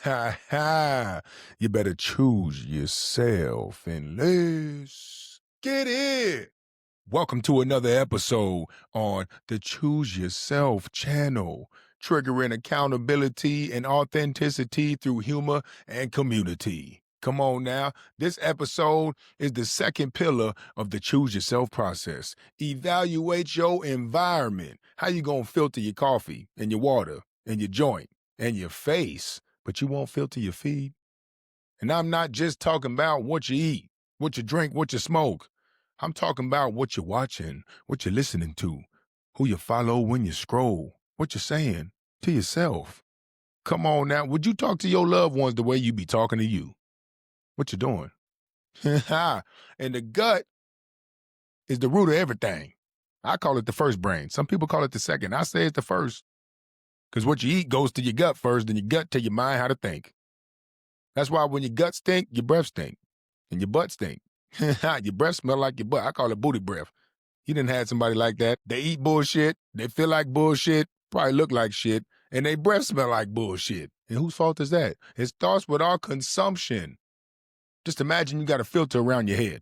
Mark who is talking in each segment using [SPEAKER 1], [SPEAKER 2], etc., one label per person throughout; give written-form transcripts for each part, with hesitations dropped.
[SPEAKER 1] Ha ha. You better choose yourself and let's get it. Welcome to another episode on the Choose Yourself channel, triggering accountability and authenticity through humor and community. Come on now. This episode is the second pillar of the Choose Yourself process. Evaluate your environment. How you going to filter your coffee and your water and your joint and your face, but you won't filter your feed? And I'm not just talking about what you eat, what you drink, what you smoke. I'm talking about what you're watching, what you're listening to, who you follow when you scroll, what you're saying to yourself. Come on now, would you talk to your loved ones the way you be talking to you? What you doing? And the gut is the root of everything. I call it the first brain. Some people call it the second. I say it's the first. Because what you eat goes to your gut first, then your gut tell your mind how to think. That's why when your gut stink, your breath stink. And your butt stink. Your breath smell like your butt. I call it booty breath. You didn't have somebody like that. They eat bullshit. They feel like bullshit. Probably look like shit. And they breath smell like bullshit. And whose fault is that? It starts with our consumption. Just imagine you got a filter around your head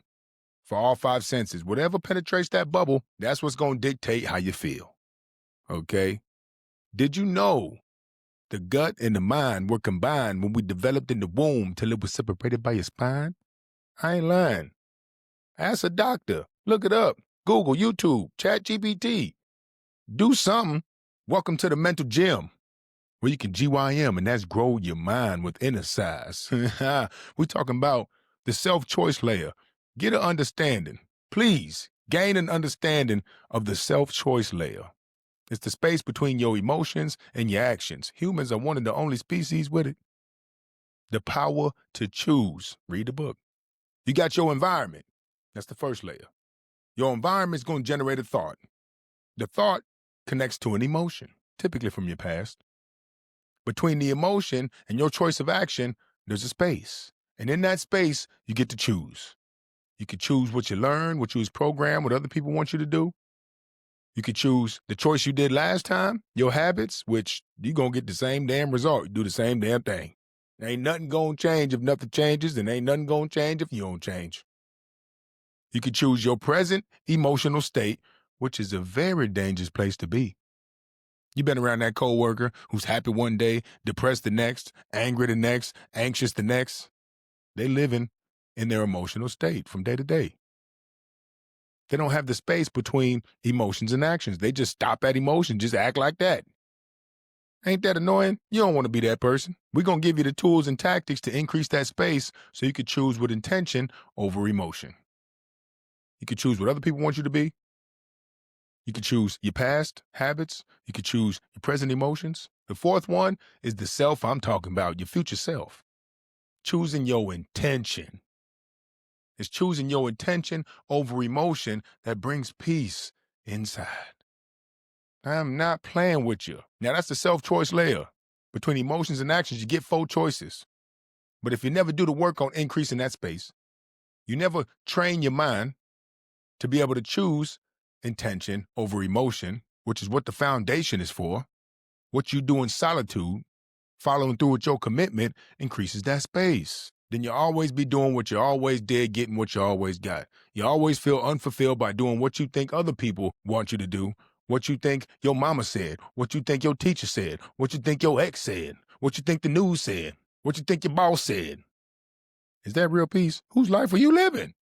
[SPEAKER 1] for all five senses. Whatever penetrates that bubble, that's what's going to dictate how you feel. Okay? Did you know the gut and the mind were combined when we developed in the womb till it was separated by your spine? I ain't lying. Ask a doctor. Look it up. Google, YouTube, ChatGPT. Do something. Welcome to the mental gym, where you can GYM, and that's grow your mind with inner size. We're talking about the self-choice layer. Get an understanding. Please, gain an understanding of the self-choice layer. It's the space between your emotions and your actions. Humans are one of the only species with it. The power to choose. Read the book. You got your environment. That's the first layer. Your environment is going to generate a thought. The thought connects to an emotion, typically from your past. Between the emotion and your choice of action, there's a space. And in that space, you get to choose. You can choose what you learn, what you was programmed, what other people want you to do. You could choose the choice you did last time, your habits, which you're going to get the same damn result. You do the same damn thing. Ain't nothing going to change if nothing changes, and ain't nothing going to change if you don't change. You could choose your present emotional state, which is a very dangerous place to be. You've been around that coworker who's happy one day, depressed the next, angry the next, anxious the next. They living in their emotional state from day to day. They don't have the space between emotions and actions. They just stop at emotion, just act like that. Ain't that annoying? You don't want to be that person. We're going to give you the tools and tactics to increase that space so you can choose with intention over emotion. You can choose what other people want you to be. You can choose your past habits. You can choose your present emotions. The fourth one is the self I'm talking about, your future self. Choosing your intention. It's choosing your intention over emotion that brings peace inside. I'm not playing with you. Now, that's the self-choice layer. Between emotions and actions, you get 4 choices. But if you never do the work on increasing that space, you never train your mind to be able to choose intention over emotion, which is what the foundation is for. What you do in solitude, following through with your commitment, increases that space. Then you'll always be doing what you always did, getting what you always got. You always feel unfulfilled by doing what you think other people want you to do, what you think your mama said, what you think your teacher said, what you think your ex said, what you think the news said, what you think your boss said. Is that real peace? Whose life are you living?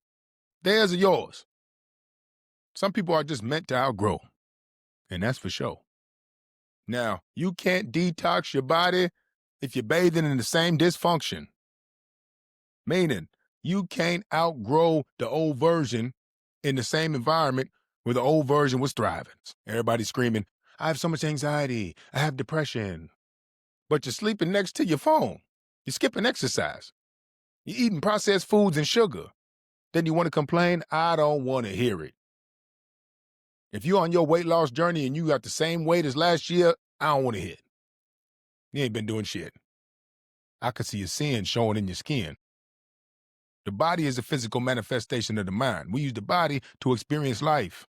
[SPEAKER 1] Theirs or yours? Some people are just meant to outgrow, and that's for sure. Now, you can't detox your body if you're bathing in the same dysfunction. Meaning, you can't outgrow the old version in the same environment where the old version was thriving. Everybody's screaming, I have so much anxiety, I have depression. But you're sleeping next to your phone. You're skipping exercise. You're eating processed foods and sugar. Then you want to complain? I don't want to hear it. If you're on your weight loss journey and you got the same weight as last year, I don't want to hear it. You ain't been doing shit. I could see your sin showing in your skin. The body is a physical manifestation of the mind. We use the body to experience life.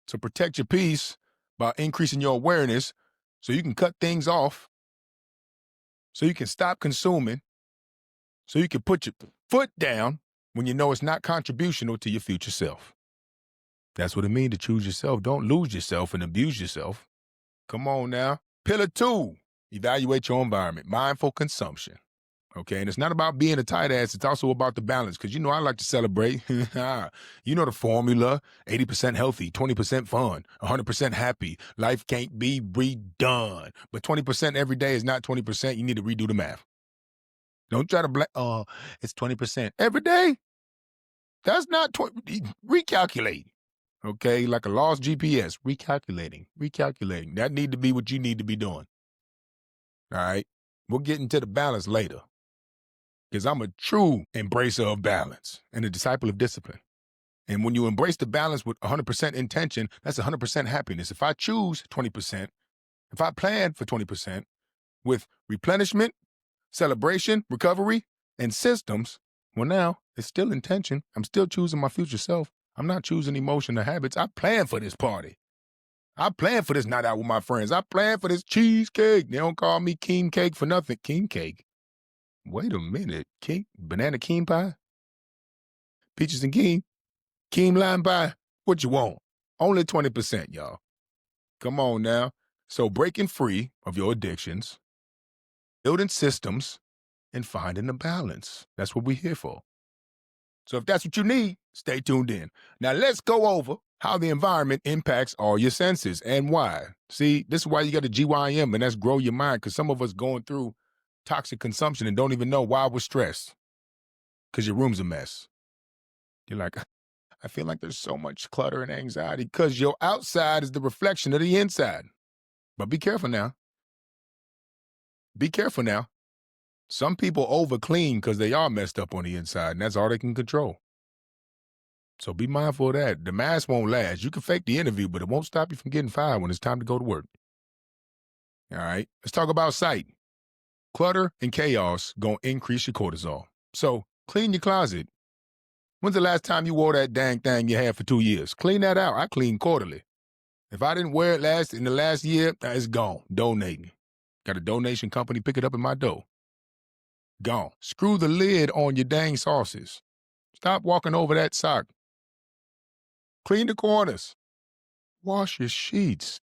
[SPEAKER 1] So protect your peace by increasing your awareness so you can cut things off so you can stop consuming, so you can put your foot down when you know it's not contributional to your future self. That's what it means to choose yourself. Don't lose yourself and abuse yourself. Come on now. Pillar 2, evaluate your environment. Mindful consumption. Okay, and it's not about being a tight ass. It's also about the balance, because I like to celebrate. You know the formula: 80% healthy, 20% fun, 100% happy. Life can't be redone. But 20% every day is not 20%. You need to redo the math. Don't try to it's 20% every day. That's not 20. Recalculate. Okay, like a lost GPS, recalculating. That need to be what you need to be doing. All right, we'll get into the balance later, because I'm a true embracer of balance and a disciple of discipline. And when you embrace the balance with 100% intention, that's 100% happiness. If I choose 20%, if I plan for 20% with replenishment, celebration, recovery, and systems, well, now it's still intention. I'm still choosing my future self. I'm not choosing emotion or habits. I plan for this party. I plan for this night out with my friends. I plan for this cheesecake. They don't call me King Cake for nothing. King Cake. Wait a minute. Banana Keem pie? Peaches and Keem? Keem lime pie? What you want? Only 20%, y'all. Come on now. So breaking free of your addictions, building systems, and finding the balance. That's what we're here for. So if that's what you need, stay tuned in. Now let's go over how the environment impacts all your senses and why. See, this is why you got a GYM, and that's grow your mind, because some of us going through toxic consumption and don't even know why we're stressed, because your room's a mess. You're like, I feel like there's so much clutter and anxiety, because your outside is the reflection of the inside. But be careful now. Be careful now. Some people over clean because they are messed up on the inside, and that's all they can control. So be mindful of that. The mask won't last. You can fake the interview, but it won't stop you from getting fired when it's time to go to work. All right, let's talk about sight. Clutter and chaos gonna increase your cortisol. So clean your closet. When's the last time you wore that dang thing you had for 2 years? Clean that out. I clean quarterly. If I didn't wear it in the last year, it's gone. Donating. Got a donation company, pick it up in my door. Gone. Screw the lid on your dang sauces. Stop walking over that sock. Clean the corners. Wash your sheets.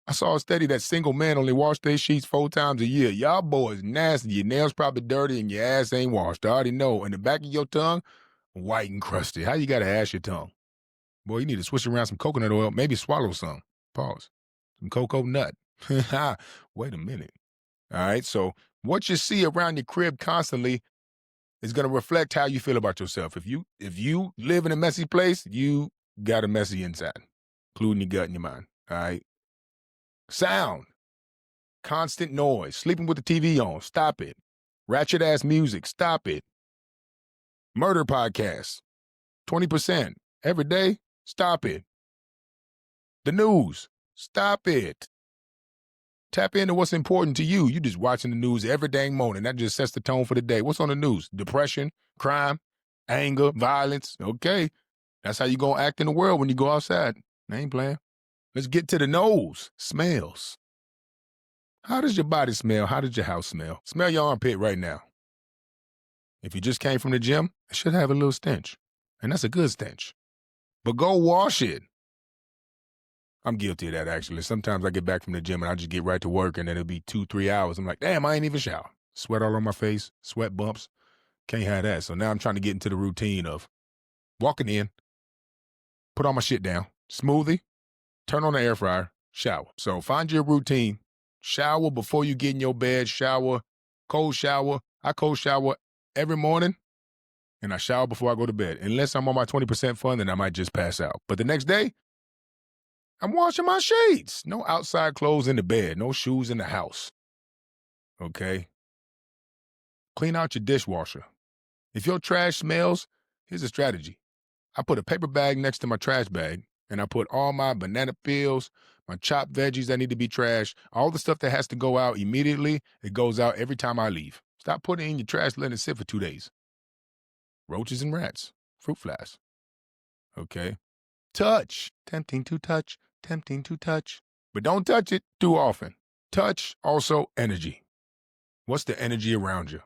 [SPEAKER 1] I saw a study that single men only wash their sheets 4 times a year. Y'all boys nasty. Your nails probably dirty and your ass ain't washed. I already know. And the back of your tongue, white and crusty. How you got to ash your tongue? Boy, you need to switch around some coconut oil. Maybe swallow some. Pause. Some cocoa nut. Wait a minute. All right, so what you see around your crib constantly is going to reflect how you feel about yourself. If you live in a messy place, you got a messy inside, including your gut and your mind. All right. Sound, constant noise, sleeping with the TV on, stop it. Ratchet ass music, stop it. Murder podcasts, 20% every day, stop it. The news, stop it. Tap into what's important to you. You just watching the news every dang morning. That just sets the tone for the day. What's on the news? Depression, crime, anger, violence. Okay. That's how you going to act in the world when you go outside. I ain't playing. Let's get to the nose. Smells. How does your body smell? How does your house smell? Smell your armpit right now. If you just came from the gym, it should have a little stench. And that's a good stench. But go wash it. I'm guilty of that, actually. Sometimes I get back from the gym and I just get right to work, and then it'll be 2-3 hours. I'm like, damn, I ain't even shower. Sweat all on my face, sweat bumps. Can't have that. So now I'm trying to get into the routine of walking in, put all my shit down, smoothie, turn on the air fryer, shower. So find your routine. Shower before you get in your bed, shower, cold shower. I cold shower every morning, and I shower before I go to bed. Unless I'm on my 20% fun, then I might just pass out. But the next day, I'm washing my sheets. No outside clothes in the bed. No shoes in the house. Okay? Clean out your dishwasher. If your trash smells, here's a strategy. I put a paper bag next to my trash bag, and I put all my banana peels, my chopped veggies that need to be trashed, all the stuff that has to go out immediately, it goes out every time I leave. Stop putting it in your trash, letting it sit for 2 days. Roaches and rats, fruit flies. Okay? Touch. Tempting to touch. Tempting to touch. But don't touch it too often. Touch, also energy. What's the energy around you?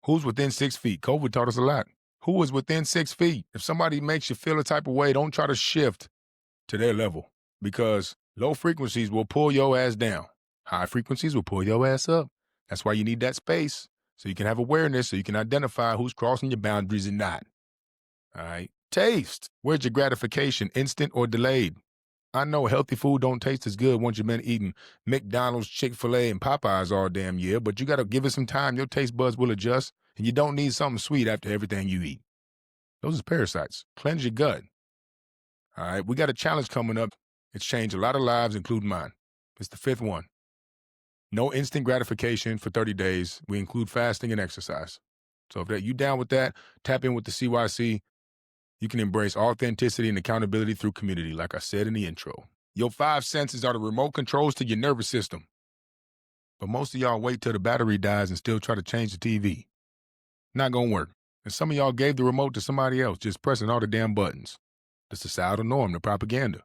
[SPEAKER 1] Who's within 6 feet? COVID taught us a lot. Who is within 6 feet? If somebody makes you feel a type of way, don't try to shift to their level because low frequencies will pull your ass down. High frequencies will pull your ass up. That's why you need that space so you can have awareness, so you can identify who's crossing your boundaries and not. All right. Taste. Where's your gratification, instant or delayed? I know healthy food don't taste as good once you've been eating McDonald's, Chick-fil-A, and Popeyes all damn year, but you got to give it some time. Your taste buds will adjust, and you don't need something sweet after everything you eat. Those are parasites. Cleanse your gut. All right, we got a challenge coming up. It's changed a lot of lives, including mine. It's the 5th one. No instant gratification for 30 days. We include fasting and exercise. So if you down with that, tap in with the CYC. You can embrace authenticity and accountability through community, like I said in the intro. Your 5 senses are the remote controls to your nervous system. But most of y'all wait till the battery dies and still try to change the TV. Not gonna work. And some of y'all gave the remote to somebody else, just pressing all the damn buttons. The societal norm, the propaganda.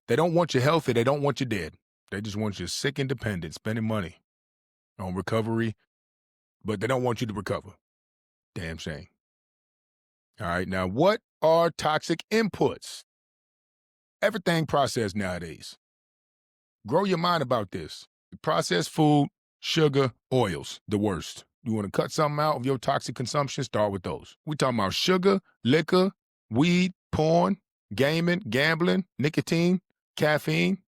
[SPEAKER 1] They don't want you healthy, they don't want you dead. They just want you sick and dependent, spending money on recovery, but they don't want you to recover. Damn shame. All right, now what are toxic inputs? Everything processed nowadays. Grow your mind about this. Processed food, sugar, oils, the worst. You want to cut something out of your toxic consumption, start with those. We talking about sugar, liquor, weed, porn, gaming, gambling, nicotine, caffeine,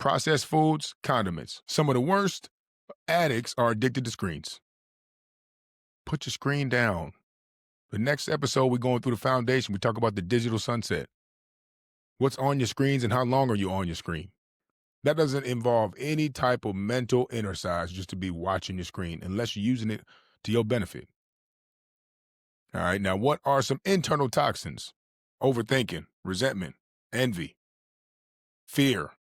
[SPEAKER 1] processed foods, condiments. Some of the worst addicts are addicted to screens. Put your screen down. The next episode, we're going through the foundation. We talk about the digital sunset. What's on your screens and how long are you on your screen? That doesn't involve any type of mental exercise just to be watching your screen unless you're using it to your benefit. All right, now what are some internal toxins? Overthinking, resentment, envy, fear,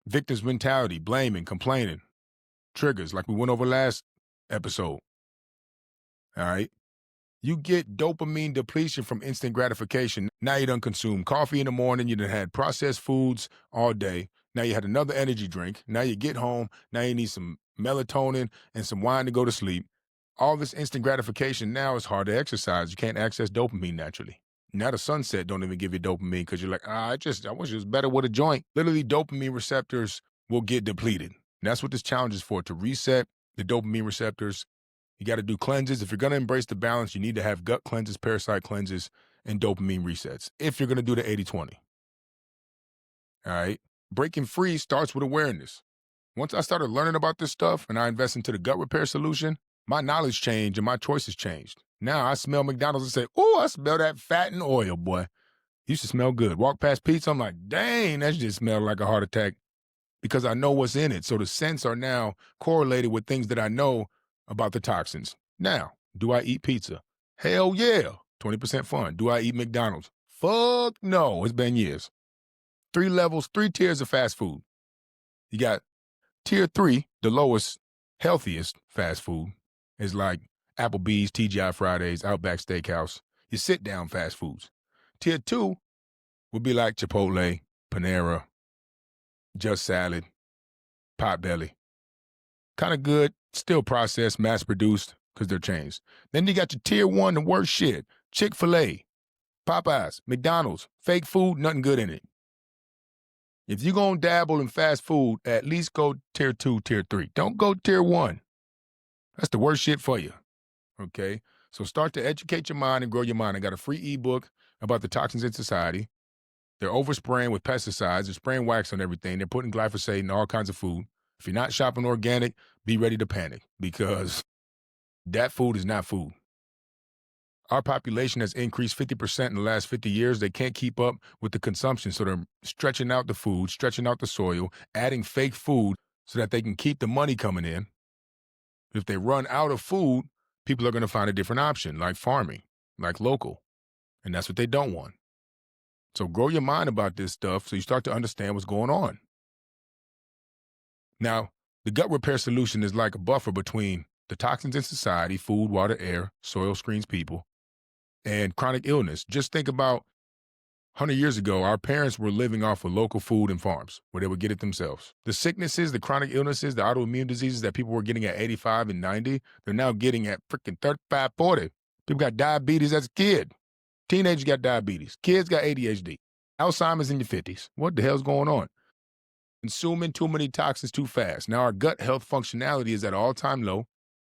[SPEAKER 1] victim's mentality, blaming, complaining, triggers like we went over last episode. All right. You get dopamine depletion from instant gratification. Now you done consumed coffee in the morning. You done had processed foods all day. Now you had another energy drink. Now you get home. Now you need some melatonin and some wine to go to sleep. All this instant gratification now is hard to exercise. You can't access dopamine naturally. Now the sunset don't even give you dopamine because you're like, I wish it was better with a joint. Literally, dopamine receptors will get depleted. And that's what this challenge is for, to reset the dopamine receptors. You got to do cleanses. If you're going to embrace the balance, you need to have gut cleanses, parasite cleanses, and dopamine resets if you're going to do the 80-20. All right? Breaking free starts with awareness. Once I started learning about this stuff and I invest into the gut repair solution, my knowledge changed and my choices changed. Now I smell McDonald's and say, oh, I smell that fat and oil, boy. Used to smell good. Walk past pizza, I'm like, dang, that just smelled like a heart attack because I know what's in it. So the scents are now correlated with things that I know about the toxins. Now, do I eat pizza? Hell yeah. 20% fun. Do I eat McDonald's? Fuck no. It's been years. 3 levels, 3 tiers of fast food. You got tier 3, the lowest, healthiest fast food, is like Applebee's, TGI Fridays, Outback Steakhouse. You sit down fast foods. Tier 2 would be like Chipotle, Panera, Just Salad, Potbelly. Kind of good, still processed, mass-produced, because they're chains. Then you got your tier 1, the worst shit. Chick-fil-A, Popeyes, McDonald's, fake food, nothing good in it. If you're going to dabble in fast food, at least go tier 2, tier 3. Don't go tier 1. That's the worst shit for you, okay? So start to educate your mind and grow your mind. I got a free ebook about the toxins in society. They're overspraying with pesticides. They're spraying wax on everything. They're putting glyphosate in all kinds of food. If you're not shopping organic, be ready to panic because that food is not food. Our population has increased 50% in the last 50 years. They can't keep up with the consumption, so they're stretching out the food, stretching out the soil, adding fake food so that they can keep the money coming in. If they run out of food, people are going to find a different option, like farming, like local, and that's what they don't want. So grow your mind about this stuff so you start to understand what's going on. Now, the gut repair solution is like a buffer between the toxins in society, food, water, air, soil, screens, people, and chronic illness. Just think about 100 years ago, our parents were living off of local food and farms where they would get it themselves. The sicknesses, the chronic illnesses, the autoimmune diseases that people were getting at 85 and 90, they're now getting at freaking 35, 40. People got diabetes as a kid. Teenagers got diabetes. Kids got ADHD. Alzheimer's in your 50s. What the hell's going on? Consuming too many toxins too fast. Now our gut health functionality is at an all-time low.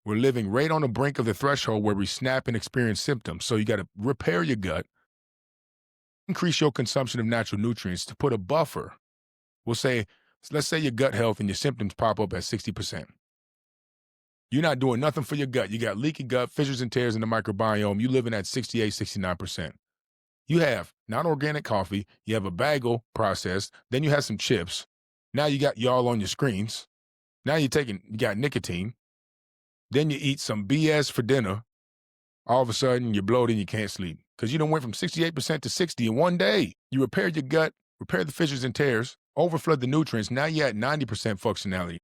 [SPEAKER 1] We're living right on the brink of the threshold where we snap and experience symptoms. So you got to repair your gut, increase your consumption of natural nutrients to put a buffer. Let's say your gut health and your symptoms pop up at 60%. You're not doing nothing for your gut. You got leaky gut, fissures and tears in the microbiome. You living at 68, 69%. You have non-organic coffee. You have a bagel processed. Then you have some chips. Now you got y'all on your screens. Now you got nicotine. Then you eat some BS for dinner. All of a sudden, you're bloated and you can't sleep because you done went from 68% to 60 in one day. You repaired your gut, repaired the fissures and tears, overflowed the nutrients. Now you're at 90% functionality.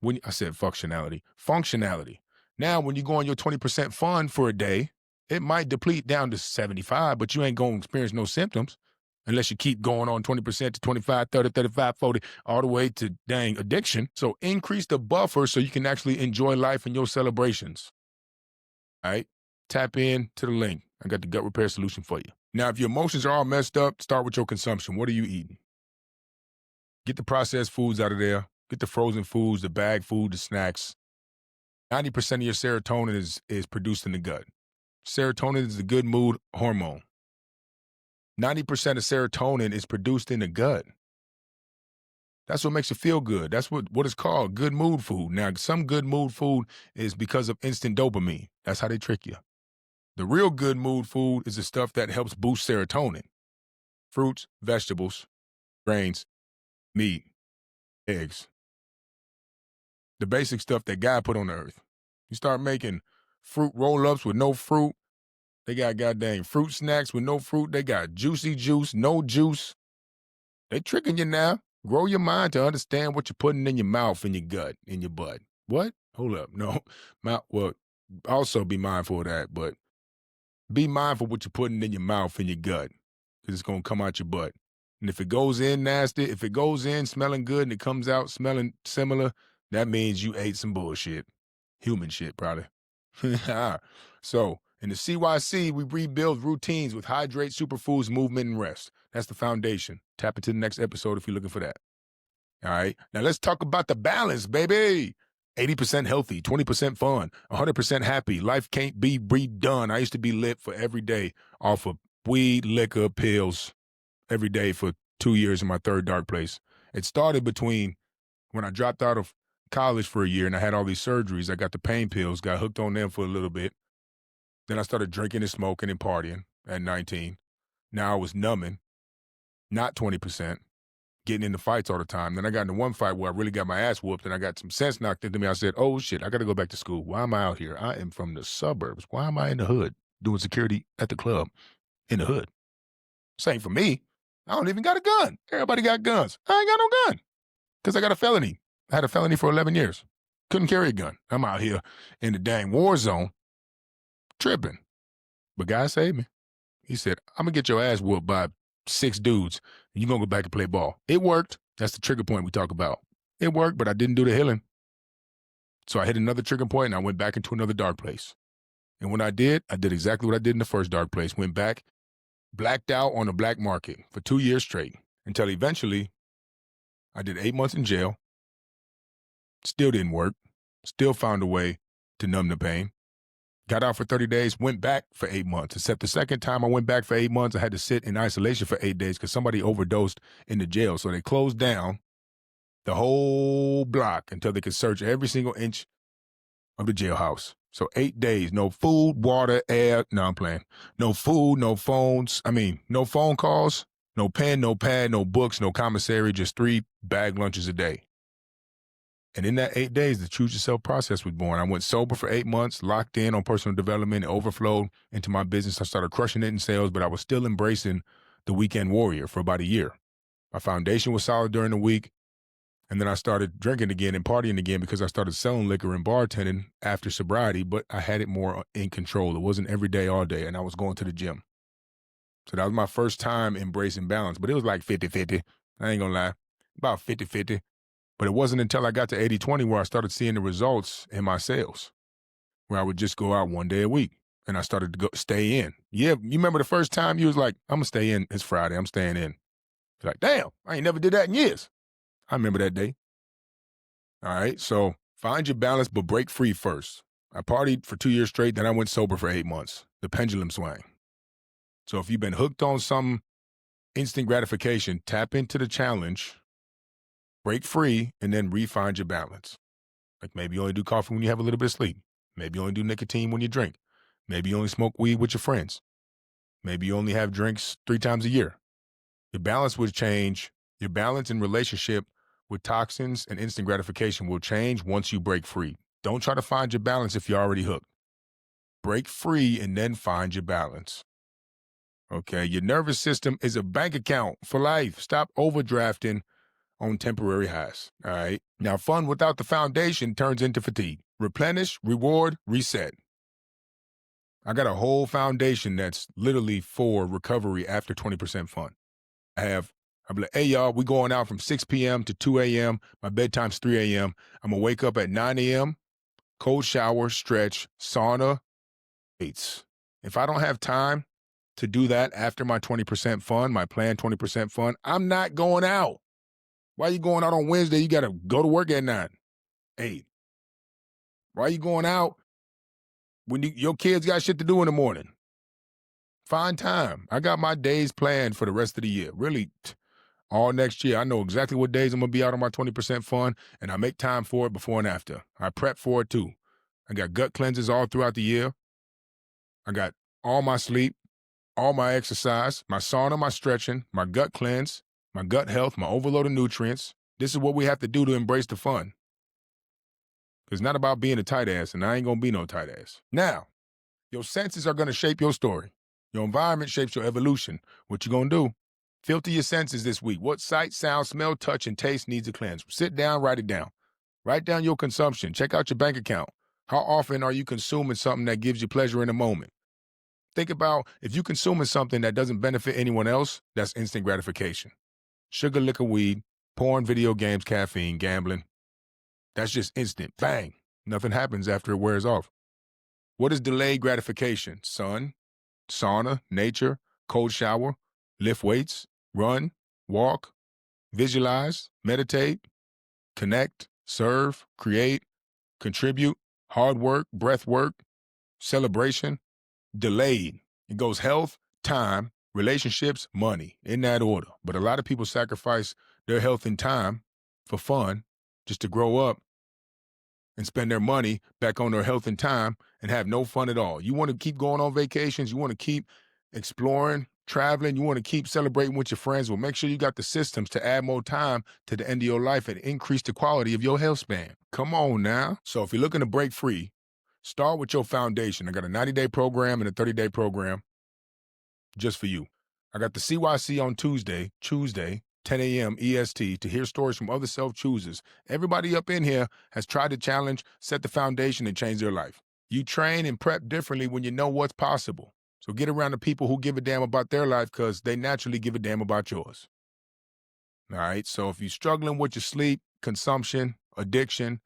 [SPEAKER 1] When I said functionality. Now, when you go on your 20% fun for a day, it might deplete down to 75, but you ain't going to experience no symptoms unless you keep going on 20% to 25, 30, 35, 40, all the way to dang addiction. So increase the buffer so you can actually enjoy life and your celebrations. All right? Tap in to the link. I got the gut repair solution for you. Now, if your emotions are all messed up, start with your consumption. What are you eating? Get the processed foods out of there. Get the frozen foods, the bagged food, the snacks. 90% of your serotonin is produced in the gut. Serotonin is the good mood hormone. 90% of serotonin is produced in the gut. That's what makes you feel good. That's what it's called, good mood food. Now, some good mood food is because of instant dopamine. That's how they trick you. The real good mood food is the stuff that helps boost serotonin. Fruits, vegetables, grains, meat, eggs. The basic stuff that God put on the earth. You start making fruit roll-ups with no fruit. They got goddamn fruit snacks with no fruit. They got juicy juice, no juice. They tricking you now. Grow your mind to understand what you're putting in your mouth, in your gut, in your butt. What? Hold up. No. Well, also be mindful of that, but be mindful what you're putting in your mouth, in your gut, because it's going to come out your butt. And if it goes in nasty, if it goes in smelling good and it comes out smelling similar, that means you ate some bullshit. Human shit, probably. So, in the CYC, we rebuild routines with hydrate, superfoods, movement, and rest. That's the foundation. Tap into the next episode if you're looking for that. All right. Now let's talk about the balance, baby. 80% healthy, 20% fun, 100% happy. Life can't be redone. I used to be lit for every day off of weed, liquor, pills every day for 2 years in my third dark place. It started between when I dropped out of college for a year and I had all these surgeries. I got the pain pills, got hooked on them for a little bit. Then I started drinking and smoking and partying at 19. Now I was numbing, not 20%, getting into fights all the time. Then I got into one fight where I really got my ass whooped and I got some sense knocked into me. I said, oh shit, I got to go back to school. Why am I out here? I am from the suburbs. Why am I in the hood doing security at the club in the hood? Same for me. I don't even got a gun. Everybody got guns. I ain't got no gun because I got a felony. I had a felony for 11 years. Couldn't carry a gun. I'm out here in the dang war zone tripping. But God saved me. He said, I'm going to get your ass whooped by 6 dudes, and you're going to go back and play ball. It worked. That's the trigger point we talk about. It worked, but I didn't do the healing. So I hit another trigger point, and I went back into another dark place. And when I did exactly what I did in the first dark place. Went back, blacked out on the black market for 2 years straight, until eventually I did 8 months in jail. Still didn't work. Still found a way to numb the pain. Got out for 30 days, went back for 8 months. Except the second time I went back for 8 months, I had to sit in isolation for 8 days because somebody overdosed in the jail. So they closed down the whole block until they could search every single inch of the jailhouse. So 8 days, no food, water, air. No, I'm playing. No food, no phones. No phone calls, no pen, no pad, no books, no commissary, just 3 bag lunches a day. And in that 8 days, the Choose Yourself process was born. I went sober for 8 months, locked in on personal development. It overflowed into my business. I started crushing it in sales, but I was still embracing the weekend warrior for about a year. My foundation was solid during the week. And then I started drinking again and partying again because I started selling liquor and bartending after sobriety, but I had it more in control. It wasn't every day, all day, and I was going to the gym. So that was my first time embracing balance, but it was like 50-50. I ain't gonna lie, about 50-50. But it wasn't until I got to 80-20 where I started seeing the results in my sales, where I would just go out one day a week and I started to stay in. Yeah, you remember the first time you was like, I'm gonna stay in. It's Friday. I'm staying in. You're like, damn, I ain't never did that in years. I remember that day. All right, so find your balance, but break free first. I partied for 2 years straight, then I went sober for 8 months. The pendulum swang. So if you've been hooked on some instant gratification, tap into the challenge, break free, and then re-find your balance. Like maybe you only do coffee when you have a little bit of sleep. Maybe you only do nicotine when you drink. Maybe you only smoke weed with your friends. Maybe you only have drinks 3 times a year. Your balance would change. Your balance in relationship with toxins and instant gratification will change once you break free. Don't try to find your balance if you're already hooked. Break free and then find your balance. Okay, your nervous system is a bank account for life. Stop overdrafting on temporary highs. All right. Now, fun without the foundation turns into fatigue. Replenish, reward, reset. I got a whole foundation that's literally for recovery after 20% fun. I'm like, hey, y'all, we going out from 6 p.m. to 2 a.m. My bedtime's 3 a.m. I'm going to wake up at 9 a.m., cold shower, stretch, sauna, weights. If I don't have time to do that after my 20% fun, my planned 20% fun, I'm not going out. Why are you going out on Wednesday? You got to go to work at 9, 8. Why are you going out when your kids got shit to do in the morning? Find time. I got my days planned for the rest of the year. Really, all next year. I know exactly what days I'm going to be out on my 20% fun, and I make time for it before and after. I prep for it too. I got gut cleanses all throughout the year. I got all my sleep, all my exercise, my sauna, my stretching, my gut cleanse, my gut health, my overload of nutrients. This is what we have to do to embrace the fun. It's not about being a tight ass, and I ain't going to be no tight ass. Now, your senses are going to shape your story. Your environment shapes your evolution. What you going to do? Filter your senses this week. What sight, sound, smell, touch, and taste needs a cleanse? Sit down, write it down. Write down your consumption. Check out your bank account. How often are you consuming something that gives you pleasure in the moment? Think about if you're consuming something that doesn't benefit anyone else, that's instant gratification. Sugar, liquor, weed, porn, video games, caffeine, gambling. That's just instant. Bang. Nothing happens after it wears off. What is delayed gratification? Sun, sauna, nature, cold shower, lift weights, run, walk, visualize, meditate, connect, serve, create, contribute, hard work, breath work, celebration. Delayed. It goes health, time, relationships, money, in that order. But a lot of people sacrifice their health and time for fun just to grow up and spend their money back on their health and time and have no fun at all. You want to keep going on vacations. You want to keep exploring, traveling. You want to keep celebrating with your friends. Well, make sure you got the systems to add more time to the end of your life and increase the quality of your health span. Come on now. So if you're looking to break free, start with your foundation. I got a 90-day program and a 30-day program just for you. I got the CYC on Tuesday, 10 a.m. EST, to hear stories from other self-choosers. Everybody up in here has tried to challenge, set the foundation, and change their life. You train and prep differently when you know what's possible. So get around the people who give a damn about their life because they naturally give a damn about yours. All right, so if you're struggling with your sleep, consumption, addiction,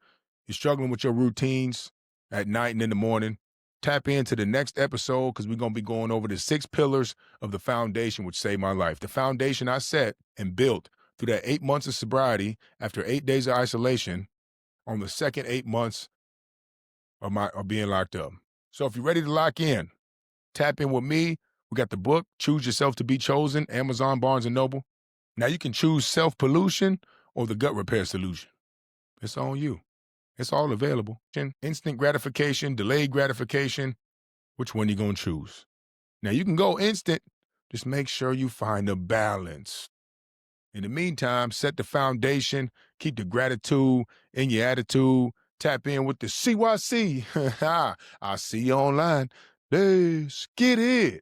[SPEAKER 1] you're struggling with your routines at night and in the morning, tap into the next episode because we're going to be going over the 6 pillars of the foundation which saved my life. The foundation I set and built through that 8 months of sobriety after 8 days of isolation on the second 8 months of being locked up. So if you're ready to lock in, tap in with me. We got the book, Choose Yourself to Be Chosen, Amazon, Barnes & Noble. Now you can choose self-pollution or the gut repair solution. It's on you. It's all available. Instant gratification, delayed gratification. Which one you going to choose? Now you can go instant. Just make sure you find a balance. In the meantime, set the foundation. Keep the gratitude in your attitude. Tap in with the CYC. I'll see you online. Let's get it.